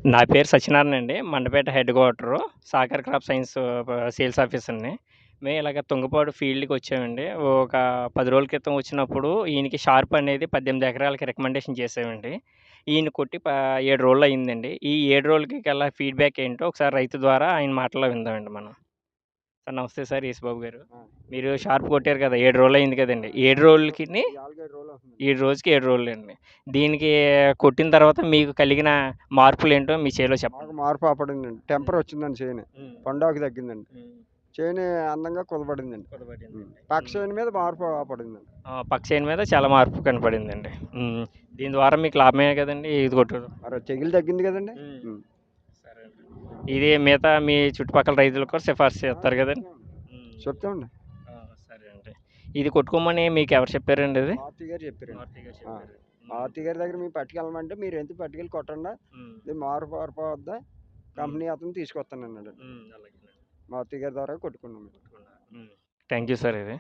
నా పేరు సత్యనారాయణ అండి. Mandapeta head quarter. Sagar crop science sales ఆఫీసర్‌ని. మేము ఇలాగ తుంగపాడు ఫీల్డ్‌కి వచ్చామండి. ఒక 10 రోజుల క్రితం వచ్చినప్పుడు ఈయనకి షార్ప్ అనేది 18 ఎకరాలకి రికమెండేషన్ చేసామండి. ఈయన కొట్టి 7 రోజులు అయిందండి. ఈ 7 రోజులకి గల ఫీడ్‌బ్యాక్ ఏంటో ఒకసారి రైతు ద్వారా ఆయన మాటల్లో విందామండి మనం. సార్ నమస్తే సార్ యేసుబాబు గారు. ఆ! మీరు షార్ప్ కొట్టారు కదా! 7 రోజులు అయింది కదండీ. 7 రోజులకిని ఈ 4, 7 రోజులవుతుందండి. 7 రోజుకి 7 రోజులండి. దీనికి కొట్టిన తర్వాత మీకు కలిగిన మార్పులేంటో మీ చేలో చెప్పండి? మాకు మార్పు పడిందండి. టెంపర్ వచ్చిందండి చేను. హ్మ్. పండాకు తగ్గిందండి. హ్మ్. చేను అందంగా కుదబడిందండి. కుదబడిందండి. పక్క హ్మ్. చేను మీద మార్పు పడిందండి. పక్క చేను మీద చాలా మార్పు కనపడిందండి. హ్మ్. దీని ద్వారా మీకు లాభమే కదండీ ఇది కొట్టడం. మరి తెగులు తగ్గింది కదండీ! హ్మ్. హ్మ్. సరే అండి. ఇది మిగతా మీ చుట్టుపక్కల రైతులకు కూడా సిఫార్సు చేస్తారు కదండీ? చెప్తామండి. హ్మ్. చెప్తామండి. ఆ! సరే అండి. ఇది కొట్టుకోమని మీకెవరు చెప్పారండి ఇది? మారుతి గారు చెప్పారండి. మారుతి గారు ఆ! చెప్పారు. హ్మ్. మారుతి గారి దగ్గర మేము పట్టుకెళ్ళమంటే మీరెందుకు పట్టుకెళ్ళి కొట్టండి. హ్మ్. ఇది మారిపోద్ది. హ్మ్. కంపెనీ అతను తీసుకొస్తానన్నాడండి. హ్మ్. అలాగేనండి. మారుతి గారి ద్వారా కొట్టుకున్నాం మేము. హ్మ్. థాంక్ యూ సార్ ఇది.